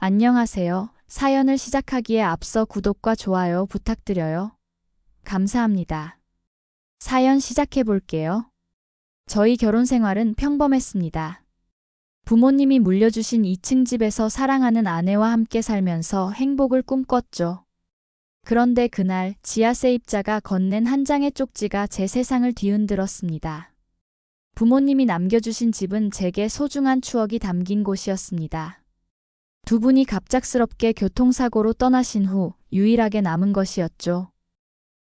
안녕하세요. 사연을 시작하기에 앞서 구독과 좋아요 부탁드려요. 감사합니다. 사연 시작해 볼게요. 저희 결혼 생활은 평범했습니다. 부모님이 물려주신 2층 집에서 사랑하는 아내와 함께 살면서 행복을 꿈꿨죠. 그런데 그날 지하 세입자가 건넨 한 장의 쪽지가 제 세상을 뒤흔들었습니다. 부모님이 남겨주신 집은 제게 소중한 추억이 담긴 곳이었습니다. 두 분이 갑작스럽게 교통사고로 떠나신 후 유일하게 남은 것이었죠.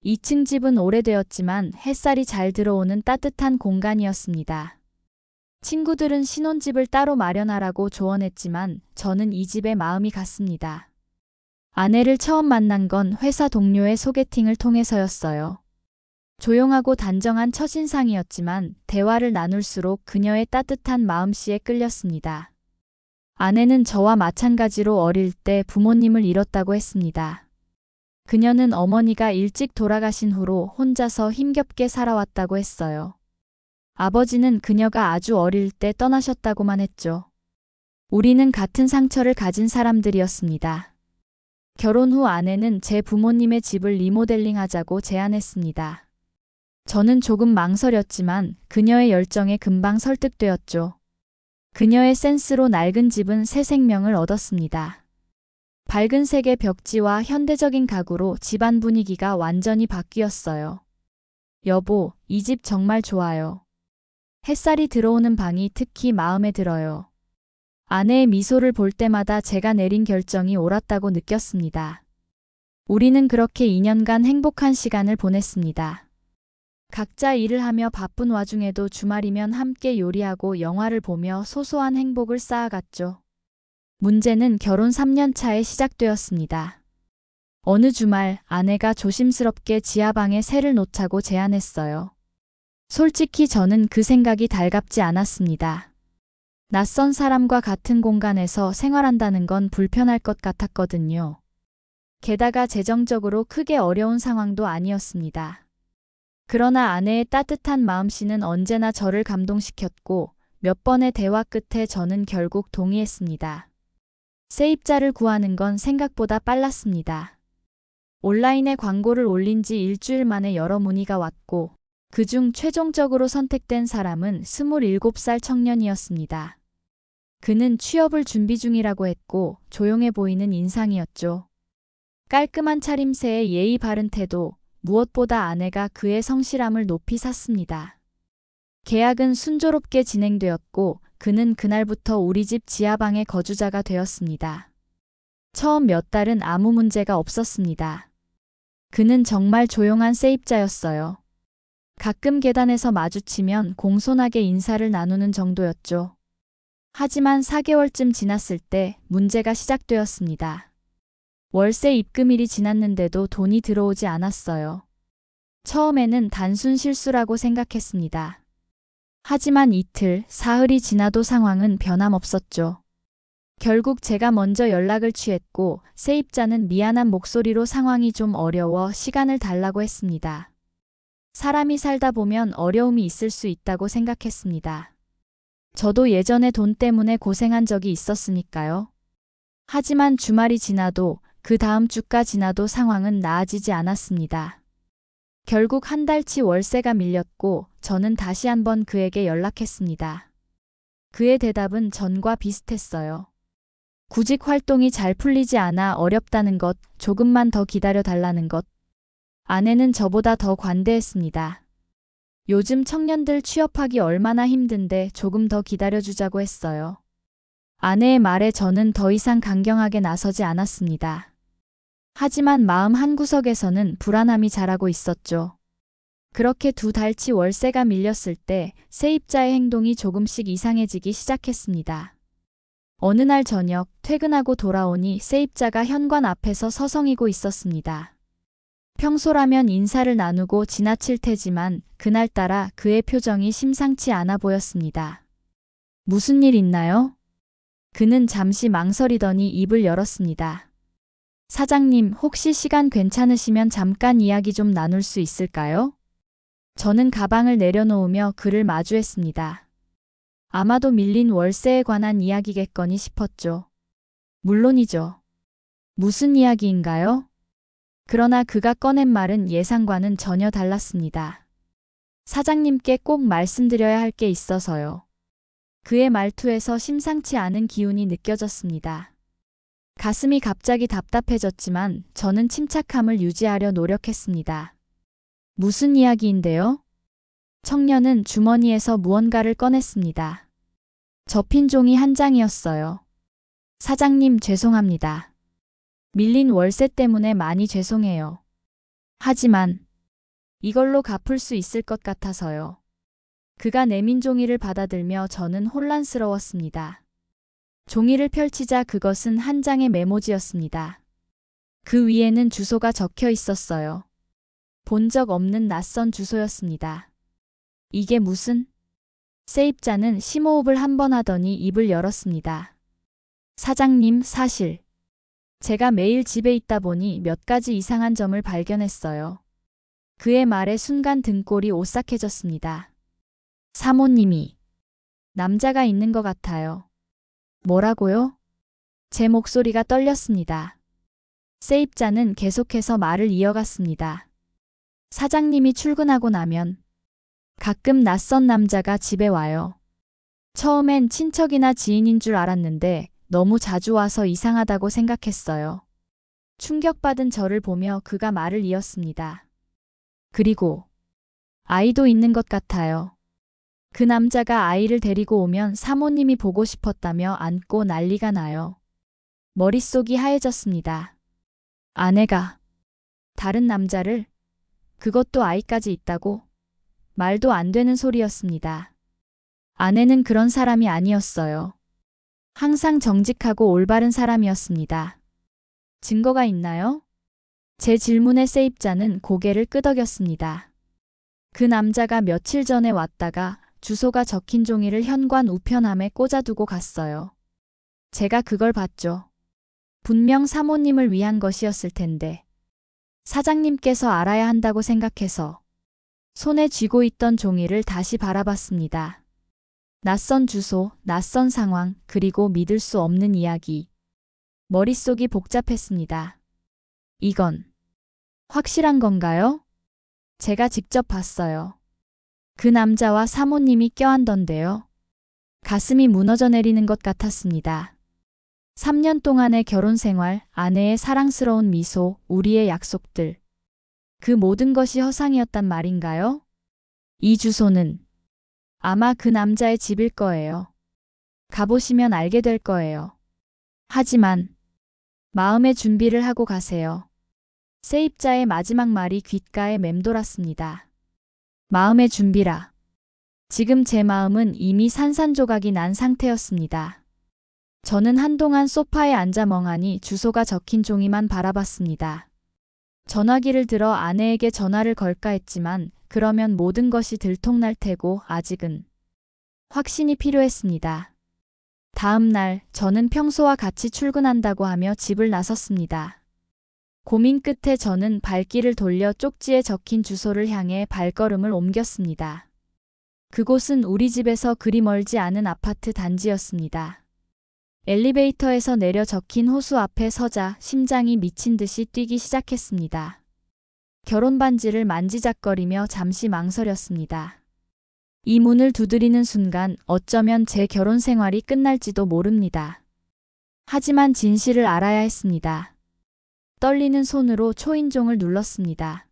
2층 집은 오래되었지만 햇살이 잘 들어오는 따뜻한 공간이었습니다. 친구들은 신혼집을 따로 마련하라고 조언했지만 저는 이 집에 마음이 갔습니다. 아내를 처음 만난 건 회사 동료의 소개팅을 통해서였어요. 조용하고 단정한 첫인상이었지만 대화를 나눌수록 그녀의 따뜻한 마음씨에 끌렸습니다. 아내는 저와 마찬가지로 어릴 때 부모님을 잃었다고 했습니다. 그녀는 어머니가 일찍 돌아가신 후로 혼자서 힘겹게 살아왔다고 했어요. 아버지는 그녀가 아주 어릴 때 떠나셨다고만 했죠. 우리는 같은 상처를 가진 사람들이었습니다. 결혼 후 아내는 제 부모님의 집을 리모델링하자고 제안했습니다. 저는 조금 망설였지만 그녀의 열정에 금방 설득되었죠. 그녀의 센스로 낡은 집은 새 생명을 얻었습니다. 밝은 색의 벽지와 현대적인 가구로 집안 분위기가 완전히 바뀌었어요. 여보, 이 집 정말 좋아요. 햇살이 들어오는 방이 특히 마음에 들어요. 아내의 미소를 볼 때마다 제가 내린 결정이 옳았다고 느꼈습니다. 우리는 그렇게 2년간 행복한 시간을 보냈습니다. 각자 일을 하며 바쁜 와중에도 주말이면 함께 요리하고 영화를 보며 소소한 행복을 쌓아갔죠. 문제는 결혼 3년 차에 시작되었습니다. 어느 주말 아내가 조심스럽게 지하방에 새를 놓자고 제안했어요. 솔직히 저는 그 생각이 달갑지 않았습니다. 낯선 사람과 같은 공간에서 생활한다는 건 불편할 것 같았거든요. 게다가 재정적으로 크게 어려운 상황도 아니었습니다. 그러나 아내의 따뜻한 마음씨는 언제나 저를 감동시켰고 몇 번의 대화 끝에 저는 결국 동의했습니다. 세입자를 구하는 건 생각보다 빨랐습니다. 온라인에 광고를 올린 지 일주일 만에 여러 문의가 왔고 그중 최종적으로 선택된 사람은 27살 청년이었습니다. 그는 취업을 준비 중이라고 했고 조용해 보이는 인상이었죠. 깔끔한 차림새에 예의 바른 태도, 무엇보다 아내가 그의 성실함을 높이 샀습니다. 계약은 순조롭게 진행되었고 그는 그날부터 우리 집 지하방의 거주자가 되었습니다. 처음 몇 달은 아무 문제가 없었습니다. 그는 정말 조용한 세입자였어요. 가끔 계단에서 마주치면 공손하게 인사를 나누는 정도였죠. 하지만 4개월쯤 지났을 때 문제가 시작되었습니다. 월세 입금일이 지났는데도 돈이 들어오지 않았어요. 처음에는 단순 실수라고 생각했습니다. 하지만 이틀, 사흘이 지나도 상황은 변함없었죠. 결국 제가 먼저 연락을 취했고 세입자는 미안한 목소리로 상황이 좀 어려워 시간을 달라고 했습니다. 사람이 살다 보면 어려움이 있을 수 있다고 생각했습니다. 저도 예전에 돈 때문에 고생한 적이 있었으니까요. 하지만 주말이 지나도 그 다음 주가 지나도 상황은 나아지지 않았습니다. 결국 한 달치 월세가 밀렸고 저는 다시 한번 그에게 연락했습니다. 그의 대답은 전과 비슷했어요. 구직 활동이 잘 풀리지 않아 어렵다는 것, 조금만 더 기다려 달라는 것. 아내는 저보다 더 관대했습니다. 요즘 청년들 취업하기 얼마나 힘든데 조금 더 기다려주자고 했어요. 아내의 말에 저는 더 이상 강경하게 나서지 않았습니다. 하지만 마음 한구석에서는 불안함이 자라고 있었죠. 그렇게 2달치 월세가 밀렸을 때 세입자의 행동이 조금씩 이상해지기 시작했습니다. 어느 날 저녁 퇴근하고 돌아오니 세입자가 현관 앞에서 서성이고 있었습니다. 평소라면 인사를 나누고 지나칠 테지만 그날따라 그의 표정이 심상치 않아 보였습니다. 무슨 일 있나요? 그는 잠시 망설이더니 입을 열었습니다. 사장님, 혹시 시간 괜찮으시면 잠깐 이야기 좀 나눌 수 있을까요? 저는 가방을 내려놓으며 그를 마주했습니다. 아마도 밀린 월세에 관한 이야기겠거니 싶었죠. 물론이죠. 무슨 이야기인가요? 그러나 그가 꺼낸 말은 예상과는 전혀 달랐습니다. 사장님께 꼭 말씀드려야 할 게 있어서요. 그의 말투에서 심상치 않은 기운이 느껴졌습니다. 가슴이 갑자기 답답해졌지만 저는 침착함을 유지하려 노력했습니다. 무슨 이야기인데요? 청년은 주머니에서 무언가를 꺼냈습니다. 접힌 종이 한 장이었어요. 사장님, 죄송합니다. 밀린 월세 때문에 많이 죄송해요. 하지만 이걸로 갚을 수 있을 것 같아서요. 그가 내민 종이를 받아들며 저는 혼란스러웠습니다. 종이를 펼치자 그것은 한 장의 메모지였습니다. 그 위에는 주소가 적혀 있었어요. 본 적 없는 낯선 주소였습니다. 이게 무슨? 세입자는 심호흡을 한 번 하더니 입을 열었습니다. 사장님, 사실 제가 매일 집에 있다 보니 몇 가지 이상한 점을 발견했어요. 그의 말에 순간 등골이 오싹해졌습니다. 사모님이 남자가 있는 것 같아요. 뭐라고요? 제 목소리가 떨렸습니다. 세입자는 계속해서 말을 이어갔습니다. 사장님이 출근하고 나면 가끔 낯선 남자가 집에 와요. 처음엔 친척이나 지인인 줄 알았는데 너무 자주 와서 이상하다고 생각했어요. 충격받은 저를 보며 그가 말을 이었습니다. 그리고 아이도 있는 것 같아요. 그 남자가 아이를 데리고 오면 사모님이 보고 싶었다며 안고 난리가 나요. 머릿속이 하얘졌습니다. 아내가 다른 남자를, 그것도 아이까지 있다고? 말도 안 되는 소리였습니다. 아내는 그런 사람이 아니었어요. 항상 정직하고 올바른 사람이었습니다. 증거가 있나요? 제 질문에 세입자는 고개를 끄덕였습니다. 그 남자가 며칠 전에 왔다가 주소가 적힌 종이를 현관 우편함에 꽂아두고 갔어요. 제가 그걸 봤죠. 분명 사모님을 위한 것이었을 텐데. 사장님께서 알아야 한다고 생각해서 손에 쥐고 있던 종이를 다시 바라봤습니다. 낯선 주소, 낯선 상황, 그리고 믿을 수 없는 이야기. 머릿속이 복잡했습니다. 이건 확실한 건가요? 제가 직접 봤어요. 그 남자와 사모님이 껴안던데요. 가슴이 무너져 내리는 것 같았습니다. 3년 동안의 결혼 생활, 아내의 사랑스러운 미소, 우리의 약속들. 그 모든 것이 허상이었단 말인가요? 이 주소는 아마 그 남자의 집일 거예요. 가보시면 알게 될 거예요. 하지만 마음의 준비를 하고 가세요. 세입자의 마지막 말이 귓가에 맴돌았습니다. 마음의 준비라. 지금 제 마음은 이미 산산조각이 난 상태였습니다. 저는 한동안 소파에 앉아 멍하니 주소가 적힌 종이만 바라봤습니다. 전화기를 들어 아내에게 전화를 걸까 했지만 그러면 모든 것이 들통날 테고 아직은 확신이 필요했습니다. 다음 날 저는 평소와 같이 출근한다고 하며 집을 나섰습니다. 고민 끝에 저는 발길을 돌려 쪽지에 적힌 주소를 향해 발걸음을 옮겼습니다. 그곳은 우리 집에서 그리 멀지 않은 아파트 단지였습니다. 엘리베이터에서 내려 적힌 호수 앞에 서자 심장이 미친 듯이 뛰기 시작했습니다. 결혼 반지를 만지작거리며 잠시 망설였습니다. 이 문을 두드리는 순간 어쩌면 제 결혼 생활이 끝날지도 모릅니다. 하지만 진실을 알아야 했습니다. 떨리는 손으로 초인종을 눌렀습니다.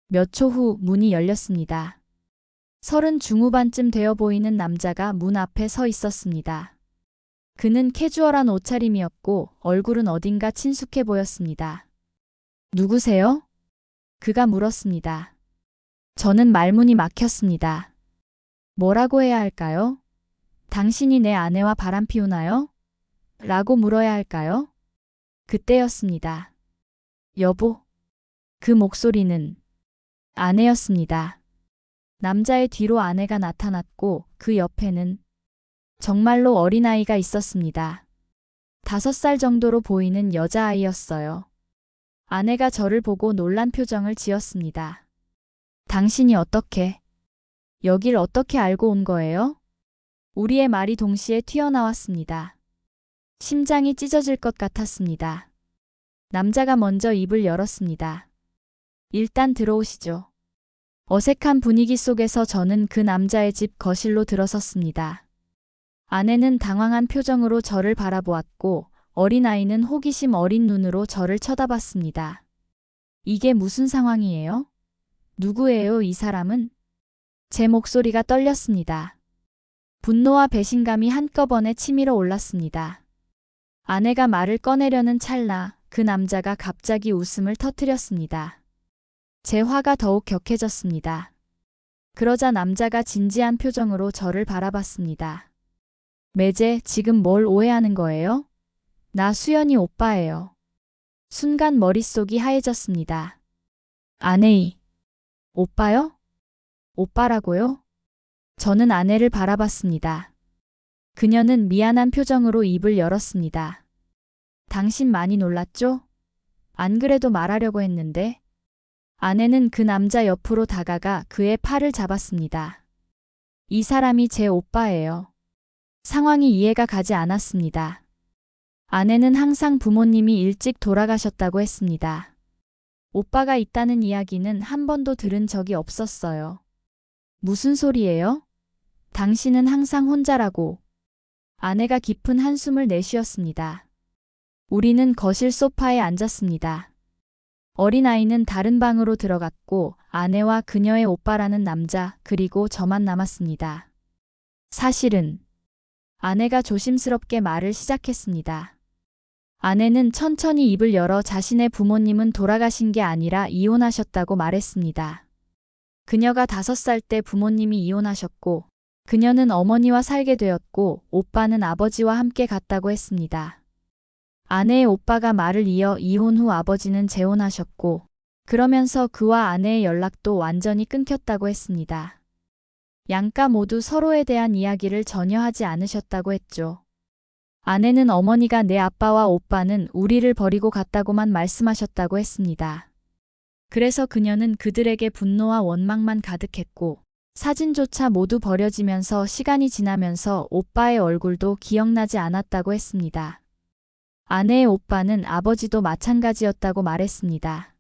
몇 초 후 문이 열렸습니다. 30 중후반쯤 되어 보이는 남자가 문 앞에 서 있었습니다. 그는 캐주얼한 옷차림이었고 얼굴은 어딘가 친숙해 보였습니다. 누구세요? 그가 물었습니다. 저는 말문이 막혔습니다. 뭐라고 해야 할까요? 당신이 내 아내와 바람 피우나요? 라고 물어야 할까요? 그때였습니다. 여보. 그 목소리는 아내였습니다. 남자의 뒤로 아내가 나타났고 그 옆에는 정말로 어린아이가 있었습니다. 5살 정도로 보이는 여자아이였어요. 아내가 저를 보고 놀란 표정을 지었습니다. 당신이 어떻게, 여길 어떻게 알고 온 거예요? 우리의 말이 동시에 튀어나왔습니다. 심장이 찢어질 것 같았습니다. 남자가 먼저 입을 열었습니다. 일단 들어오시죠. 어색한 분위기 속에서 저는 그 남자의 집 거실로 들어섰습니다. 아내는 당황한 표정으로 저를 바라보았고 어린아이는 호기심 어린 눈으로 저를 쳐다봤습니다. 이게 무슨 상황이에요? 누구예요, 이 사람은? 제 목소리가 떨렸습니다. 분노와 배신감이 한꺼번에 치밀어 올랐습니다. 아내가 말을 꺼내려는 찰나 그 남자가 갑자기 웃음을 터뜨렸습니다. 제 화가 더욱 격해졌습니다. 그러자 남자가 진지한 표정으로 저를 바라봤습니다. 매제, 지금 뭘 오해하는 거예요? 나 수연이 오빠예요. 순간 머릿속이 하얘졌습니다. 아내이. 오빠요? 오빠라고요? 저는 아내를 바라봤습니다. 그녀는 미안한 표정으로 입을 열었습니다. 당신 많이 놀랐죠? 안 그래도 말하려고 했는데. 아내는 그 남자 옆으로 다가가 그의 팔을 잡았습니다. 이 사람이 제 오빠예요. 상황이 이해가 가지 않았습니다. 아내는 항상 부모님이 일찍 돌아가셨다고 했습니다. 오빠가 있다는 이야기는 한 번도 들은 적이 없었어요. 무슨 소리예요? 당신은 항상 혼자라고. 아내가 깊은 한숨을 내쉬었습니다. 우리는 거실 소파에 앉았습니다. 어린아이는 다른 방으로 들어갔고 아내와 그녀의 오빠라는 남자 그리고 저만 남았습니다. 사실은 아내가 조심스럽게 말을 시작했습니다. 아내는 천천히 입을 열어 자신의 부모님은 돌아가신 게 아니라 이혼하셨다고 말했습니다. 그녀가 5살 때 부모님이 이혼하셨고 그녀는 어머니와 살게 되었고 오빠는 아버지와 함께 갔다고 했습니다. 아내의 오빠가 말을 이어 이혼 후 아버지는 재혼하셨고 그러면서 그와 아내의 연락도 완전히 끊겼다고 했습니다. 양가 모두 서로에 대한 이야기를 전혀 하지 않으셨다고 했죠. 아내는 어머니가 내 아빠와 오빠는 우리를 버리고 갔다고만 말씀하셨다고 했습니다. 그래서 그녀는 그들에게 분노와 원망만 가득했고 사진조차 모두 버려지면서 시간이 지나면서 오빠의 얼굴도 기억나지 않았다고 했습니다. 아내의 오빠는 아버지도 마찬가지였다고 말했습니다.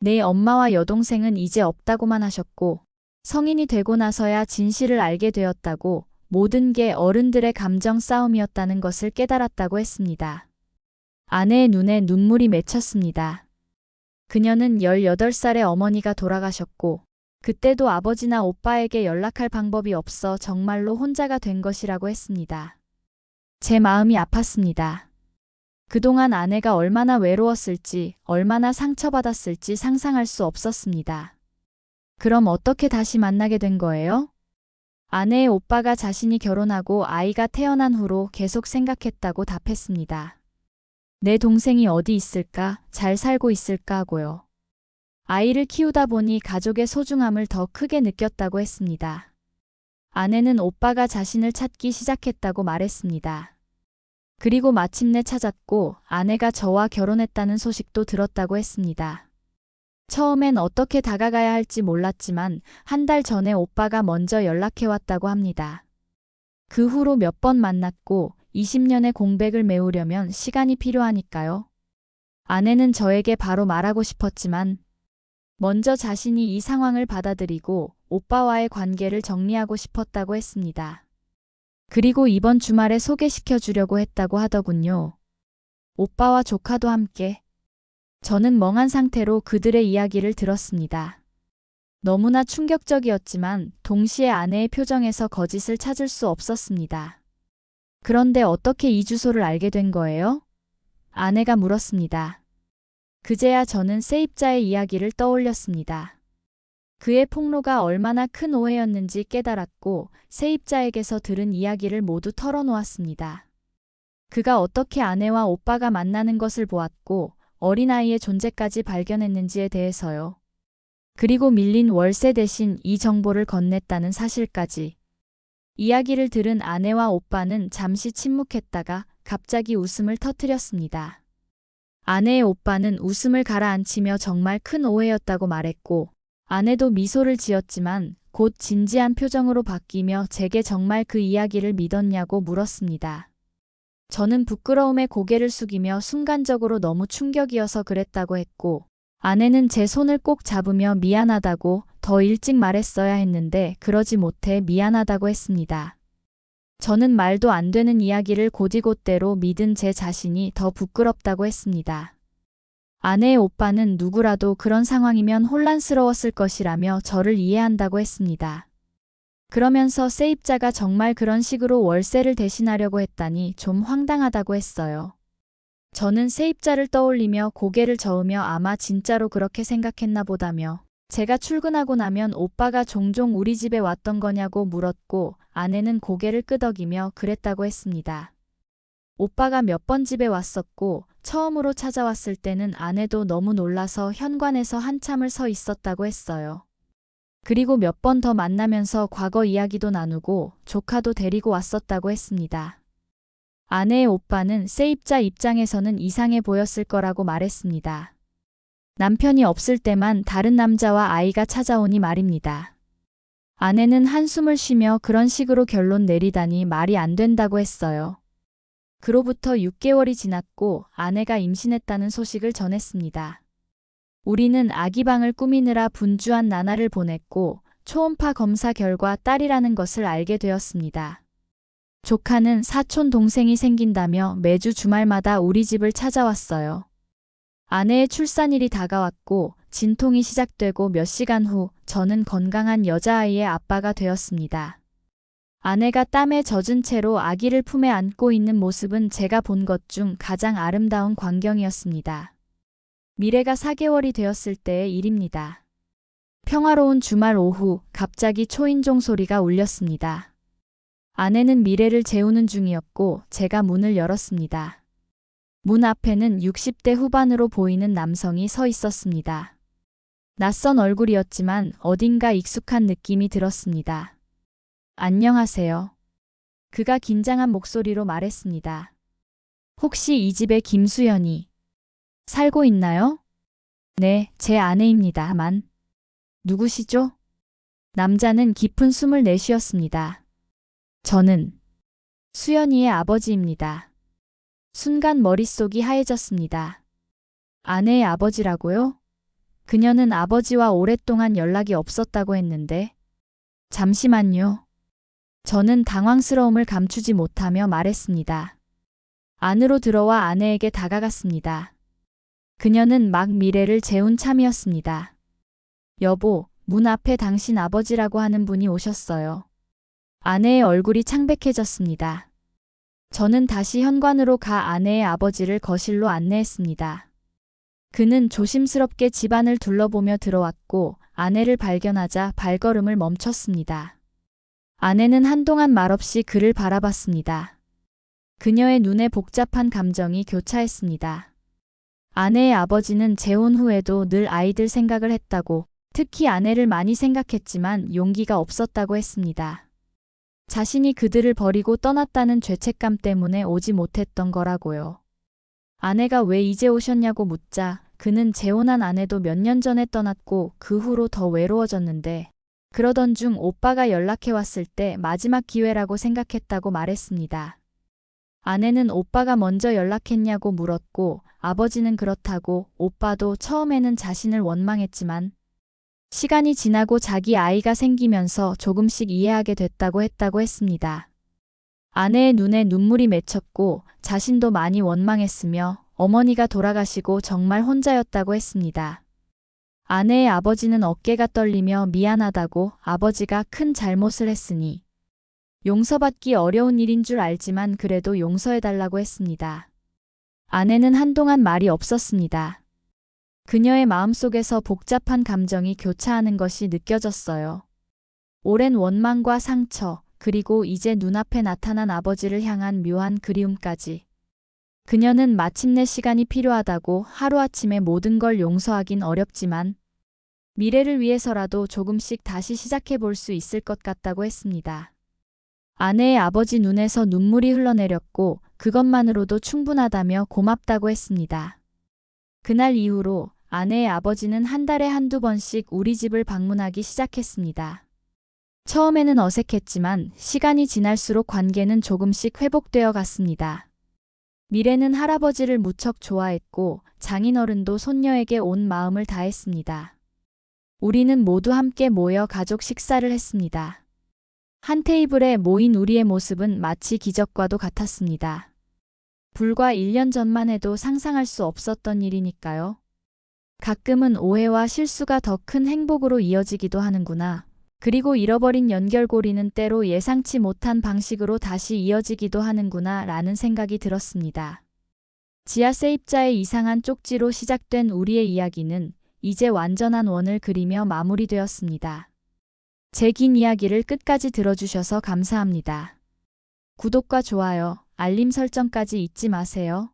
내 엄마와 여동생은 이제 없다고만 하셨고 성인이 되고 나서야 진실을 알게 되었다고 모든 게 어른들의 감정 싸움이었다는 것을 깨달았다고 했습니다. 아내의 눈에 눈물이 맺혔습니다. 그녀는 18살에 어머니가 돌아가셨고 그때도 아버지나 오빠에게 연락할 방법이 없어 정말로 혼자가 된 것이라고 했습니다. 제 마음이 아팠습니다. 그동안 아내가 얼마나 외로웠을지, 얼마나 상처받았을지 상상할 수 없었습니다. 그럼 어떻게 다시 만나게 된 거예요? 아내의 오빠가 자신이 결혼하고 아이가 태어난 후로 계속 생각했다고 답했습니다. 내 동생이 어디 있을까, 잘 살고 있을까 하고요. 아이를 키우다 보니 가족의 소중함을 더 크게 느꼈다고 했습니다. 아내는 오빠가 자신을 찾기 시작했다고 말했습니다. 그리고 마침내 찾았고 아내가 저와 결혼했다는 소식도 들었다고 했습니다. 처음엔 어떻게 다가가야 할지 몰랐지만 한 달 전에 오빠가 먼저 연락해왔다고 합니다. 그 후로 몇 번 만났고 20년의 공백을 메우려면 시간이 필요하니까요. 아내는 저에게 바로 말하고 싶었지만 먼저 자신이 이 상황을 받아들이고 오빠와의 관계를 정리하고 싶었다고 했습니다. 그리고 이번 주말에 소개시켜 주려고 했다고 하더군요. 오빠와 조카도 함께. 저는 멍한 상태로 그들의 이야기를 들었습니다. 너무나 충격적이었지만 동시에 아내의 표정에서 거짓을 찾을 수 없었습니다. 그런데 어떻게 이 주소를 알게 된 거예요? 아내가 물었습니다. 그제야 저는 세입자의 이야기를 떠올렸습니다. 그의 폭로가 얼마나 큰 오해였는지 깨달았고 세입자에게서 들은 이야기를 모두 털어놓았습니다. 그가 어떻게 아내와 오빠가 만나는 것을 보았고 어린아이의 존재까지 발견했는지에 대해서요. 그리고 밀린 월세 대신 이 정보를 건넸다는 사실까지. 이야기를 들은 아내와 오빠는 잠시 침묵했다가 갑자기 웃음을 터뜨렸습니다. 아내의 오빠는 웃음을 가라앉히며 정말 큰 오해였다고 말했고 아내도 미소를 지었지만 곧 진지한 표정으로 바뀌며 제게 정말 그 이야기를 믿었냐고 물었습니다. 저는 부끄러움에 고개를 숙이며 순간적으로 너무 충격이어서 그랬다고 했고, 아내는 제 손을 꼭 잡으며 미안하다고 더 일찍 말했어야 했는데 그러지 못해 미안하다고 했습니다. 저는 말도 안 되는 이야기를 곧이곧대로 믿은 제 자신이 더 부끄럽다고 했습니다. 아내의 오빠는 누구라도 그런 상황이면 혼란스러웠을 것이라며 저를 이해한다고 했습니다. 그러면서 세입자가 정말 그런 식으로 월세를 대신하려고 했다니 좀 황당하다고 했어요. 저는 세입자를 떠올리며 고개를 저으며 아마 진짜로 그렇게 생각했나 보다며 제가 출근하고 나면 오빠가 종종 우리 집에 왔던 거냐고 물었고 아내는 고개를 끄덕이며 그랬다고 했습니다. 오빠가 몇 번 집에 왔었고 처음으로 찾아왔을 때는 아내도 너무 놀라서 현관에서 한참을 서 있었다고 했어요. 그리고 몇 번 더 만나면서 과거 이야기도 나누고 조카도 데리고 왔었다고 했습니다. 아내의 오빠는 세입자 입장에서는 이상해 보였을 거라고 말했습니다. 남편이 없을 때만 다른 남자와 아이가 찾아오니 말입니다. 아내는 한숨을 쉬며 그런 식으로 결론 내리다니 말이 안 된다고 했어요. 그로부터 6개월이 지났고 아내가 임신했다는 소식을 전했습니다. 우리는 아기방을 꾸미느라 분주한 나날을 보냈고 초음파 검사 결과 딸이라는 것을 알게 되었습니다. 조카는 사촌 동생이 생긴다며 매주 주말마다 우리 집을 찾아왔어요. 아내의 출산일이 다가왔고 진통이 시작되고 몇 시간 후 저는 건강한 여자아이의 아빠가 되었습니다. 아내가 땀에 젖은 채로 아기를 품에 안고 있는 모습은 제가 본 것 중 가장 아름다운 광경이었습니다. 미래가 4개월이 되었을 때의 일입니다. 평화로운 주말 오후 갑자기 초인종 소리가 울렸습니다. 아내는 미래를 재우는 중이었고 제가 문을 열었습니다. 문 앞에는 60대 후반으로 보이는 남성이 서 있었습니다. 낯선 얼굴이었지만 어딘가 익숙한 느낌이 들었습니다. 안녕하세요. 그가 긴장한 목소리로 말했습니다. 혹시 이 집에 김수연이 살고 있나요? 네, 제 아내입니다만. 누구시죠? 남자는 깊은 숨을 내쉬었습니다. 저는 수연이의 아버지입니다. 순간 머릿속이 하얘졌습니다. 아내의 아버지라고요? 그녀는 아버지와 오랫동안 연락이 없었다고 했는데. 잠시만요. 저는 당황스러움을 감추지 못하며 말했습니다. 안으로 들어와 아내에게 다가갔습니다. 그녀는 막 미래를 재운 참이었습니다. 여보, 문 앞에 당신 아버지라고 하는 분이 오셨어요. 아내의 얼굴이 창백해졌습니다. 저는 다시 현관으로 가 아내의 아버지를 거실로 안내했습니다. 그는 조심스럽게 집안을 둘러보며 들어왔고 아내를 발견하자 발걸음을 멈췄습니다. 아내는 한동안 말없이 그를 바라봤습니다. 그녀의 눈에 복잡한 감정이 교차했습니다. 아내의 아버지는 재혼 후에도 늘 아이들 생각을 했다고, 특히 아내를 많이 생각했지만 용기가 없었다고 했습니다. 자신이 그들을 버리고 떠났다는 죄책감 때문에 오지 못했던 거라고요. 아내가 왜 이제 오셨냐고 묻자 그는 재혼한 아내도 몇 년 전에 떠났고 그 후로 더 외로워졌는데 그러던 중 오빠가 연락해왔을 때 마지막 기회라고 생각했다고 말했습니다. 아내는 오빠가 먼저 연락했냐고 물었고 아버지는 그렇다고, 오빠도 처음에는 자신을 원망했지만 시간이 지나고 자기 아이가 생기면서 조금씩 이해하게 됐다고 했습니다. 아내의 눈에 눈물이 맺혔고 자신도 많이 원망했으며 어머니가 돌아가시고 정말 혼자였다고 했습니다. 아내의 아버지는 어깨가 떨리며 미안하다고, 아버지가 큰 잘못을 했으니 용서받기 어려운 일인 줄 알지만 그래도 용서해달라고 했습니다. 아내는 한동안 말이 없었습니다. 그녀의 마음속에서 복잡한 감정이 교차하는 것이 느껴졌어요. 오랜 원망과 상처, 그리고 이제 눈앞에 나타난 아버지를 향한 묘한 그리움까지. 그녀는 마침내 시간이 필요하다고, 하루아침에 모든 걸 용서하긴 어렵지만 미래를 위해서라도 조금씩 다시 시작해 볼 수 있을 것 같다고 했습니다. 아내의 아버지 눈에서 눈물이 흘러내렸고 그것만으로도 충분하다며 고맙다고 했습니다. 그날 이후로 아내의 아버지는 한 달에 한두 번씩 우리 집을 방문하기 시작했습니다. 처음에는 어색했지만 시간이 지날수록 관계는 조금씩 회복되어 갔습니다. 미래는 할아버지를 무척 좋아했고 장인어른도 손녀에게 온 마음을 다했습니다. 우리는 모두 함께 모여 가족 식사를 했습니다. 한 테이블에 모인 우리의 모습은 마치 기적과도 같았습니다. 불과 1년 전만 해도 상상할 수 없었던 일이니까요. 가끔은 오해와 실수가 더 큰 행복으로 이어지기도 하는구나. 그리고 잃어버린 연결고리는 때로 예상치 못한 방식으로 다시 이어지기도 하는구나 라는 생각이 들었습니다. 지하 세입자의 이상한 쪽지로 시작된 우리의 이야기는 이제 완전한 원을 그리며 마무리되었습니다. 제 긴 이야기를 끝까지 들어주셔서 감사합니다. 구독과 좋아요, 알림 설정까지 잊지 마세요.